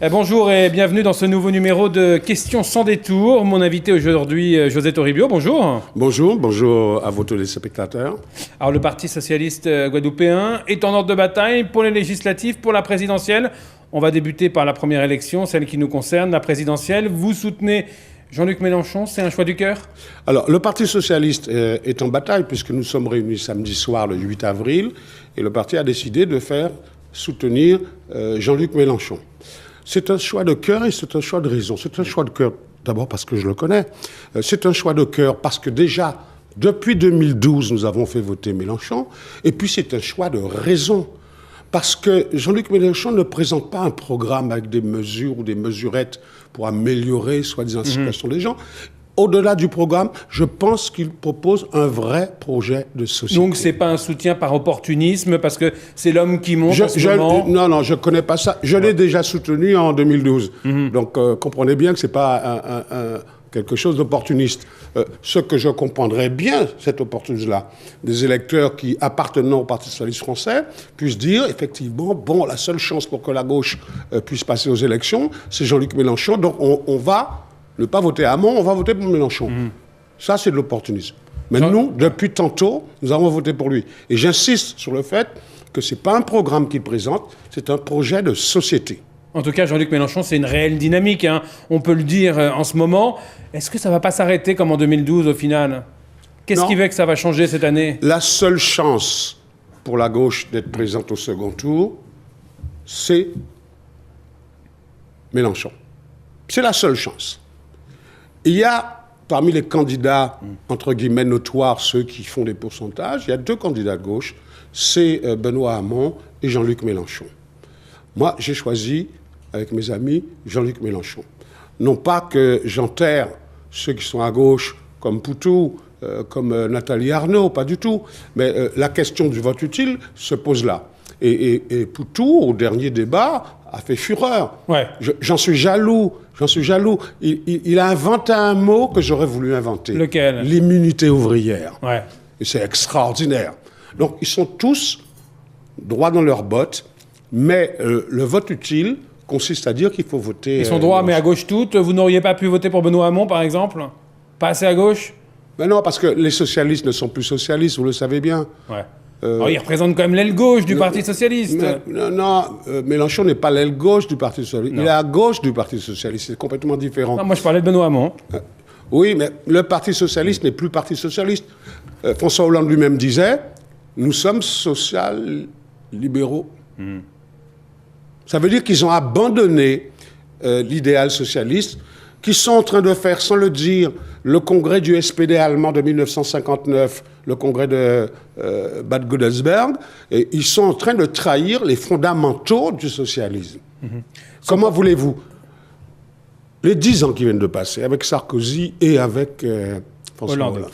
Bonjour et bienvenue dans ce nouveau numéro de Questions sans détour. Mon invité aujourd'hui, José Toribio, bonjour. Bonjour à vos téléspectateurs. Alors le Parti socialiste guadeloupéen est en ordre de bataille pour les législatives, pour la présidentielle. On va débuter par la première élection, celle qui nous concerne, la présidentielle. Vous soutenez Jean-Luc Mélenchon, c'est un choix du cœur ? Alors, le Parti socialiste est en bataille puisque nous sommes réunis samedi soir, le 8 avril, et le parti a décidé de soutenir Jean-Luc Mélenchon. C'est un choix de cœur et c'est un choix de raison. C'est un choix de cœur d'abord parce que je le connais. C'est un choix de cœur parce que déjà, depuis 2012, nous avons fait voter Mélenchon. Et puis c'est un choix de raison. Parce que Jean-Luc Mélenchon ne présente pas un programme avec des mesures ou des mesurettes pour améliorer soi-disant la situation des gens. Au-delà du programme, je pense qu'il propose un vrai projet de société. Donc c'est pas un soutien par opportunisme, parce que c'est l'homme qui monte en ce moment. Non, je connais pas ça. Je l'ai déjà soutenu en 2012. Donc comprenez bien que c'est pas quelque chose d'opportuniste. Ce que je comprendrais bien, cet opportunisme-là, des électeurs qui appartenant au Parti socialiste français puissent dire, effectivement, bon, la seule chance pour que la gauche puisse passer aux élections, c'est Jean-Luc Mélenchon. Donc on va ne pas voter Hamon, on va voter pour Mélenchon. Ça, c'est de l'opportunisme. Mais nous, depuis tantôt, nous avons voté pour lui. Et j'insiste sur le fait que ce n'est pas un programme qu'il présente, c'est un projet de société. En tout cas, Jean-Luc Mélenchon, c'est une réelle dynamique, hein. On peut le dire en ce moment. Est-ce que ça ne va pas s'arrêter comme en 2012 au final ? Qu'est-ce qui fait que ça va changer cette année ? La seule chance pour la gauche d'être présente au second tour, c'est Mélenchon. C'est la seule chance. Il y a, parmi les candidats, entre guillemets, notoires, ceux qui font des pourcentages, il y a deux candidats de gauche, c'est Benoît Hamon et Jean-Luc Mélenchon. Moi, j'ai choisi, avec mes amis, Jean-Luc Mélenchon. Non pas que j'enterre ceux qui sont à gauche, comme Poutou, comme Nathalie Arnaud, pas du tout. Mais la question du vote utile se pose là. Et Poutou, au dernier débat, a fait fureur. Ouais. J'en suis jaloux. Il a inventé un mot que j'aurais voulu inventer. Lequel ? L'immunité ouvrière. Ouais. Et c'est extraordinaire. Donc, ils sont tous droits dans leurs bottes, mais le vote utile consiste à dire qu'il faut voter... Ils sont droits, mais à gauche toutes. Vous n'auriez pas pu voter pour Benoît Hamon, par exemple ? Pas assez à gauche ? Ben non, parce que les socialistes ne sont plus socialistes, vous le savez bien. Ouais. Alors, il représente quand même l'aile gauche du Parti socialiste. Mélenchon n'est pas l'aile gauche du Parti socialiste. Non. Il est à gauche du Parti socialiste. C'est complètement différent. Non, moi, je parlais de Benoît Hamon. Oui, mais le Parti socialiste n'est plus Parti socialiste. François Hollande lui-même disait, nous sommes social-libéraux. Ça veut dire qu'ils ont abandonné l'idéal socialiste, qu'ils sont en train de faire, sans le dire, le congrès du SPD allemand de 1959, le congrès de Bad Godesberg, et ils sont en train de trahir les fondamentaux du socialisme. Comment voulez-vous ? Les 10 ans qui viennent de passer, avec Sarkozy et avec François Hollande.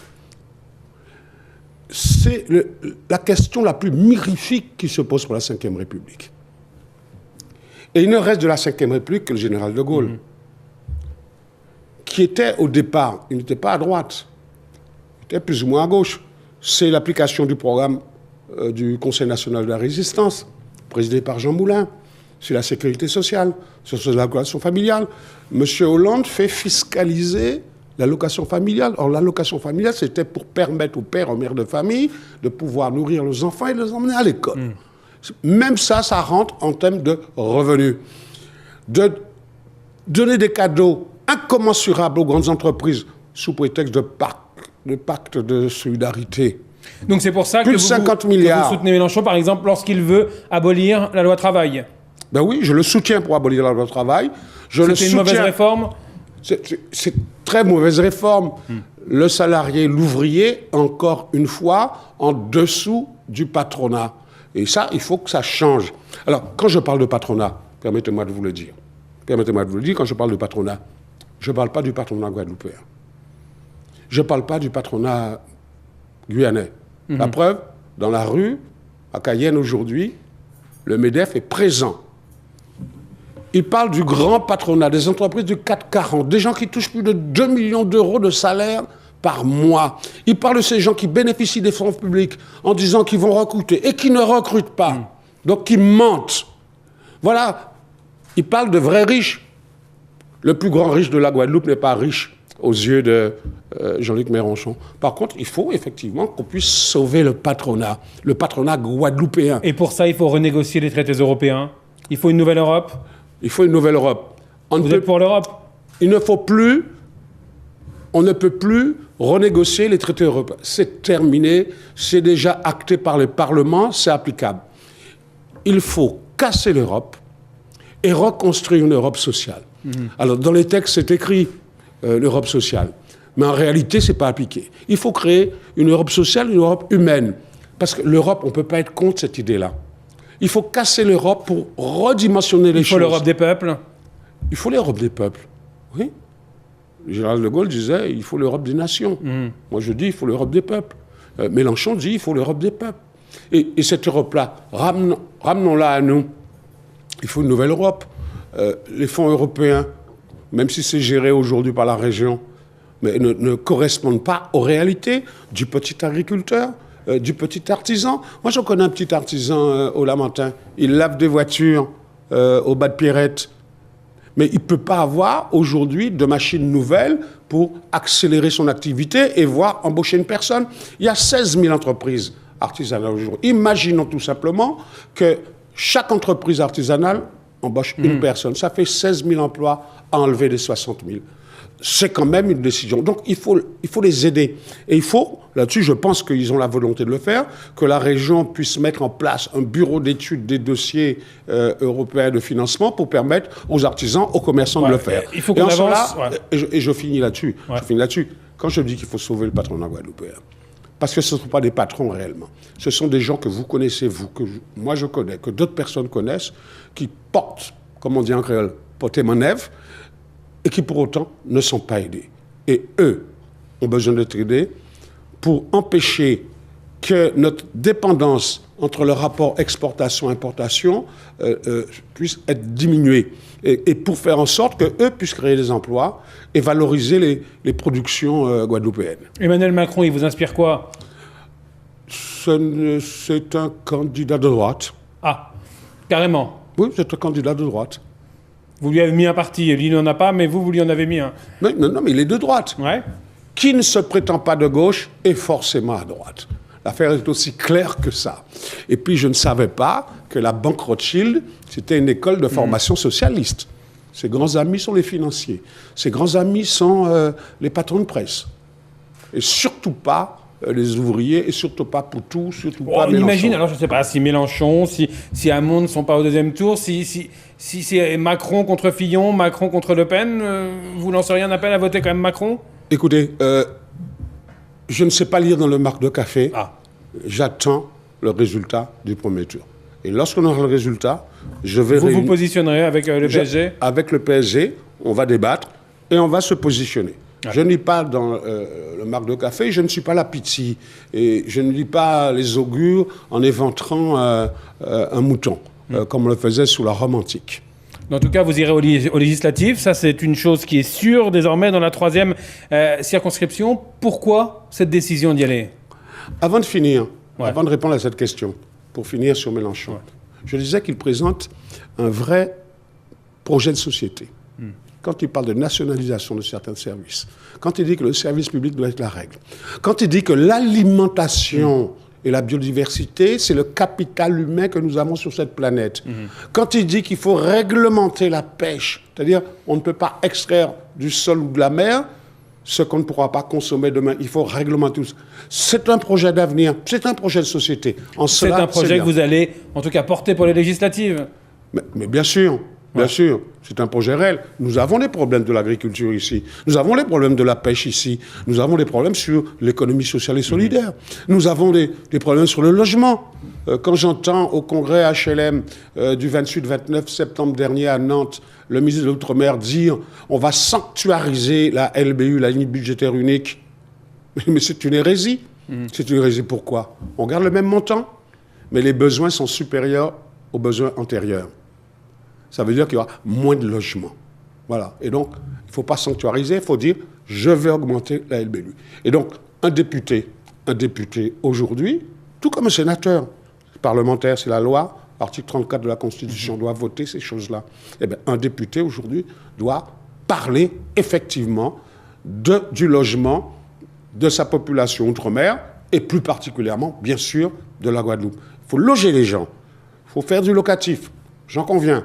C'est la question la plus mirifique qui se pose pour la Ve République. Et il ne reste de la Ve République que le général de Gaulle, qui était au départ, il n'était pas à droite, il était plus ou moins à gauche. C'est l'application du programme du Conseil national de la résistance, présidé par Jean Moulin, sur la sécurité sociale, sur l'allocation familiale. Monsieur Hollande fait fiscaliser l'allocation familiale. Or, l'allocation familiale, c'était pour permettre aux pères, aux mères de famille de pouvoir nourrir leurs enfants et les emmener à l'école. Même ça rentre en termes de revenus. De donner des cadeaux incommensurables aux grandes entreprises sous prétexte de pacte de solidarité. Donc c'est pour ça que vous soutenez Mélenchon, par exemple, lorsqu'il veut abolir la loi travail. Ben oui, je le soutiens pour abolir la loi travail. C'était une mauvaise réforme ? C'est très mauvaise réforme. Le salarié, l'ouvrier, encore une fois, en dessous du patronat. Et ça, il faut que ça change. Alors, quand je parle de patronat, permettez-moi de vous le dire. Quand je parle de patronat, je ne parle pas du patronat guadeloupéen. Je ne parle pas du patronat guyanais. La preuve, dans la rue, à Cayenne aujourd'hui, le MEDEF est présent. Il parle du grand patronat, des entreprises du 440, des gens qui touchent plus de 2 millions d'euros de salaire par mois. Il parle de ces gens qui bénéficient des fonds publics en disant qu'ils vont recruter et qui ne recrutent pas. Donc qui mentent. Voilà Il parle de vrais riches. Le plus grand riche de la Guadeloupe n'est pas riche aux yeux de Jean-Luc Mélenchon. Par contre, il faut effectivement qu'on puisse sauver le patronat guadeloupéen. Et pour ça, il faut renégocier les traités européens. Il faut une nouvelle Europe. Il faut une nouvelle Europe. Vous êtes pour l'Europe? On ne peut plus renégocier les traités européens. C'est terminé, c'est déjà acté par le Parlement, c'est applicable. Il faut casser l'Europe et reconstruire une Europe sociale. Alors, dans les textes, c'est écrit l'Europe sociale. Mais en réalité, ce n'est pas appliqué. Il faut créer une Europe sociale, une Europe humaine. Parce que l'Europe, on ne peut pas être contre cette idée-là. Il faut casser l'Europe pour redimensionner les choses. Il faut l'Europe des peuples. Il faut l'Europe des peuples, oui. Le général de Gaulle disait, il faut l'Europe des nations. Moi, je dis, il faut l'Europe des peuples. Mélenchon dit, il faut l'Europe des peuples. Et cette Europe-là, ramenons-la à nous. Il faut une nouvelle Europe. Les fonds européens, même si c'est géré aujourd'hui par la région, mais ne correspondent pas aux réalités du petit agriculteur, du petit artisan. Moi, je connais un petit artisan au Lamentin. Il lave des voitures au bas de Pierrette. Mais il ne peut pas avoir aujourd'hui de machines nouvelles pour accélérer son activité et voire embaucher une personne. Il y a 16 000 entreprises artisanales aujourd'hui. Imaginons tout simplement que chaque entreprise artisanale embauche une personne. Ça fait 16 000 emplois à enlever des 60 000. C'est quand même une décision. Donc, il faut les aider. Et il faut, là-dessus, je pense qu'ils ont la volonté de le faire, que la région puisse mettre en place un bureau d'études des dossiers européens de financement pour permettre aux artisans, aux commerçants de le faire. Il faut qu'on avance. Et je finis là-dessus. Je finis là-dessus. Quand je dis qu'il faut sauver le patronat guadeloupéen, parce que ce ne sont pas des patrons réellement. Ce sont des gens que vous connaissez, moi je connais, que d'autres personnes connaissent, qui portent, comme on dit en créole, porter manèvre, et qui pour autant ne sont pas aidés. Et eux ont besoin d'être aidés pour empêcher que notre dépendance entre le rapport exportation-importation puisse être diminuée. Et pour faire en sorte qu'eux puissent créer des emplois et valoriser les productions guadeloupéennes. Emmanuel Macron, il vous inspire quoi? C'est un candidat de droite. Ah, carrément. Oui, c'est un candidat de droite. Vous lui avez mis un parti, lui n'en a pas, mais vous lui en avez mis un. Mais, non, mais il est de droite. Ouais. Qui ne se prétend pas de gauche est forcément à droite. L'affaire est aussi claire que ça. Et puis, je ne savais pas que la Banque Rothschild, c'était une école de formation socialiste. Ses grands amis sont les financiers. Ses grands amis sont les patrons de presse. Et surtout pas les ouvriers, et surtout pas Poutou, surtout pas Mélenchon. On imagine, alors je ne sais pas, si Mélenchon, si Hamon ne sont pas au deuxième tour, si c'est Macron contre Fillon, Macron contre Le Pen, vous lanceriez un appel à voter quand même Macron? Écoutez, je ne sais pas lire dans le marc de café. J'attends le résultat du premier tour. Et lorsqu'on aura le résultat, je vais... Vous positionnerez avec le PSG? Avec le PSG, on va débattre et on va se positionner. Ouais. Je ne lis pas dans le marc de café, je ne suis pas la pitié. Et je ne lis pas les augures en éventrant un mouton, comme on le faisait sous la Rome antique. En tout cas, vous irez aux législatives. Ça, c'est une chose qui est sûre désormais dans la 3e circonscription. Pourquoi cette décision d'y aller? Avant de finir, avant de répondre à cette question, pour finir sur Mélenchon, je disais qu'il présente un vrai projet de société. Quand il parle de nationalisation de certains services, quand il dit que le service public doit être la règle, quand il dit que l'alimentation et la biodiversité, c'est le capital humain que nous avons sur cette planète, quand il dit qu'il faut réglementer la pêche, c'est-à-dire on ne peut pas extraire du sol ou de la mer ce qu'on ne pourra pas consommer demain, il faut réglementer tout ça. C'est un projet d'avenir, c'est un projet de société. C'est un projet que vous allez, en tout cas, porter pour les législatives. Mais bien sûr. Bien sûr, c'est un projet réel. Nous avons des problèmes de l'agriculture ici. Nous avons les problèmes de la pêche ici. Nous avons des problèmes sur l'économie sociale et solidaire. Nous avons des problèmes sur le logement. Quand j'entends au congrès HLM du 28-29 septembre dernier à Nantes, le ministre de l'Outre-mer dire « on va sanctuariser la LBU, la ligne budgétaire unique », mais c'est une hérésie. C'est une hérésie pourquoi? On garde le même montant, mais les besoins sont supérieurs aux besoins antérieurs. Ça veut dire qu'il y aura moins de logements. Voilà. Et donc, il ne faut pas sanctuariser, il faut dire « je vais augmenter la LBU ». Et donc, un député aujourd'hui, tout comme un sénateur, parlementaire, c'est la loi, article 34 de la Constitution, doit voter ces choses-là. Eh bien, un député aujourd'hui doit parler effectivement du logement de sa population outre-mer et plus particulièrement, bien sûr, de la Guadeloupe. Il faut loger les gens, il faut faire du locatif, j'en conviens.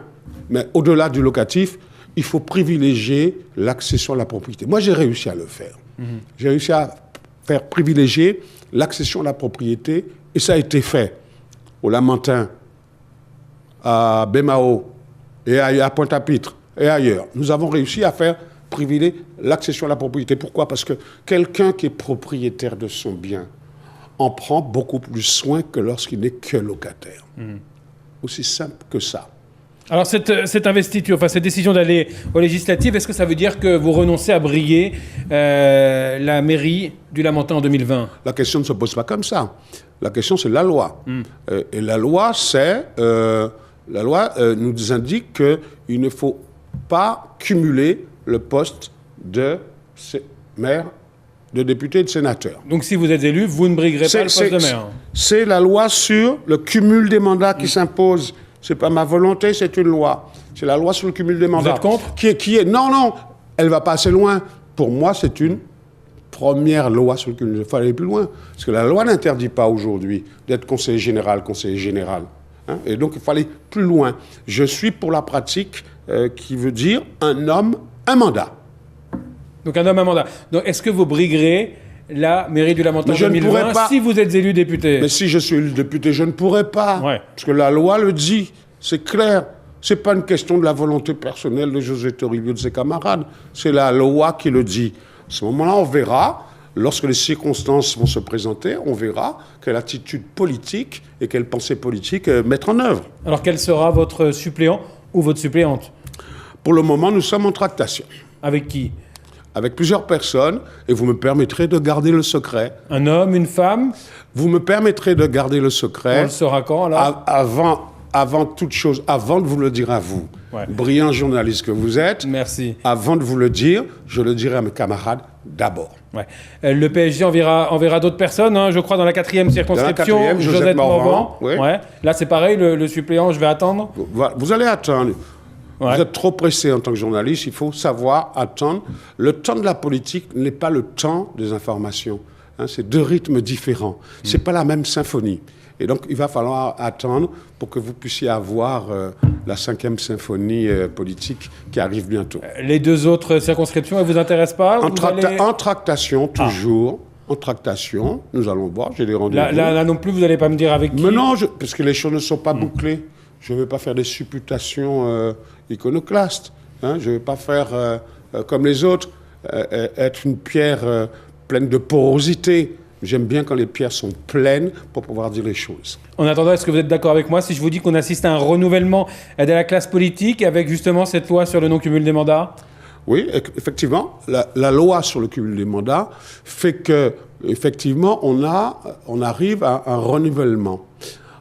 Mais au-delà du locatif, il faut privilégier l'accession à la propriété. Moi, j'ai réussi à le faire. J'ai réussi à faire privilégier l'accession à la propriété et ça a été fait au Lamentin, à Bémao et à Pointe-à-Pitre et ailleurs. Nous avons réussi à faire privilégier l'accession à la propriété. Pourquoi? Parce que quelqu'un qui est propriétaire de son bien en prend beaucoup plus soin que lorsqu'il n'est que locataire. Aussi simple que ça. Alors cette investiture, enfin cette décision d'aller aux législatives, est-ce que ça veut dire que vous renoncez à briguer la mairie du Lamentin en 2020? La question ne se pose pas comme ça. La question, c'est la loi. Et la loi, nous indique qu'il ne faut pas cumuler le poste de maire, de député et de sénateur. Donc si vous êtes élu, vous ne briguerez pas le poste de maire? C'est la loi sur le cumul des mandats qui s'impose. Ce n'est pas ma volonté, c'est une loi. C'est la loi sur le cumul des mandats. Vous êtes contre? Non, elle ne va pas assez loin. Pour moi, c'est une première loi sur le cumul. Il faut aller plus loin. Parce que la loi n'interdit pas aujourd'hui d'être conseiller général. Hein? Et donc, il faut aller plus loin. Je suis pour la pratique qui veut dire un homme, un mandat. Donc un homme, un mandat. Donc est-ce que vous briguerez la mairie du Lamentin en 2020 si vous êtes élu député? Mais si je suis élu député, je ne pourrais pas. Ouais. Parce que la loi le dit, c'est clair. Ce n'est pas une question de la volonté personnelle de José Toribio et de ses camarades. C'est la loi qui le dit. À ce moment-là, on verra, lorsque les circonstances vont se présenter, on verra quelle attitude politique et quelle pensée politique mettre en œuvre. Alors quel sera votre suppléant ou votre suppléante? Pour le moment, nous sommes en tractation. Avec qui? Avec plusieurs personnes, et vous me permettrez de garder le secret. Un homme, une femme? Vous me permettrez de garder le secret. On le saura quand, là? Avant toute chose, avant de vous le dire à vous, brillant journaliste que vous êtes, merci. Avant de vous le dire, je le dirai à mes camarades d'abord. Ouais. Le PSG enverra d'autres personnes, hein, je crois, dans la 4e circonscription. Dans la 4e, Josette Morvan. Oui. Ouais. Là, c'est pareil, le suppléant, je vais attendre. Vous allez attendre. Ouais. Vous êtes trop pressé en tant que journaliste, il faut savoir attendre. Le temps de la politique n'est pas le temps des informations. Hein, c'est deux rythmes différents. Ce n'est pas la même symphonie. Et donc, il va falloir attendre pour que vous puissiez avoir la 5e symphonie politique qui arrive bientôt. Les deux autres circonscriptions, elles ne vous intéressent pas? En tractation, toujours. En tractation, nous allons voir, j'ai des rendez-vous. Là non plus, vous n'allez pas me dire avec qui? Mais non, parce que les choses ne sont pas bouclées. Je ne vais pas faire des supputations iconoclastes. Hein. Je ne vais pas faire comme les autres, être une pierre pleine de porosité. J'aime bien quand les pierres sont pleines pour pouvoir dire les choses. En attendant, est-ce que vous êtes d'accord avec moi si je vous dis qu'on assiste à un renouvellement de la classe politique avec justement cette loi sur le non-cumul des mandats? Oui, effectivement, la loi sur le cumul des mandats fait que, effectivement, on arrive à un renouvellement.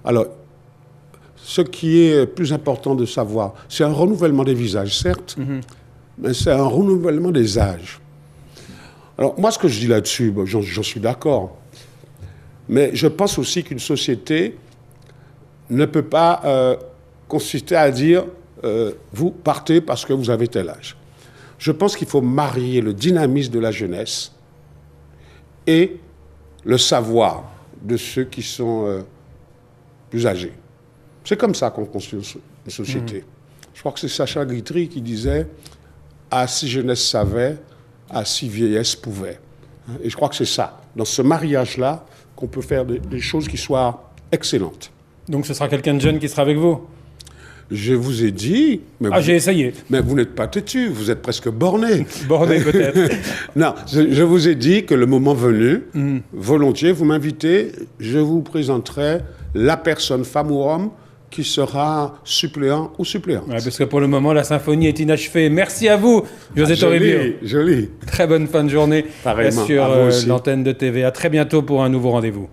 Alors, ce qui est plus important de savoir, c'est un renouvellement des visages, certes, mais c'est un renouvellement des âges. Alors, moi, ce que je dis là-dessus, j'en suis d'accord. Mais je pense aussi qu'une société ne peut pas consister à dire vous partez parce que vous avez tel âge. Je pense qu'il faut marier le dynamisme de la jeunesse et le savoir de ceux qui sont plus âgés. C'est comme ça qu'on construit une société. Je crois que c'est Sacha Guitry qui disait « Ah, si jeunesse savait, ah, si vieillesse pouvait ». Et je crois que c'est ça, dans ce mariage-là, qu'on peut faire des choses qui soient excellentes. Donc ce sera quelqu'un de jeune qui sera avec vous? Je vous ai dit... j'ai essayé. Mais vous n'êtes pas têtu, vous êtes presque borné. Borné peut-être. Non, je vous ai dit que le moment venu, volontiers, vous m'invitez, je vous présenterai la personne, femme ou homme, qui sera suppléant ou suppléante. Ouais, parce que pour le moment, la symphonie est inachevée. Merci à vous, José Toribio. Joli. Très bonne fin de journée sur l'antenne de TV. À très bientôt pour un nouveau rendez-vous.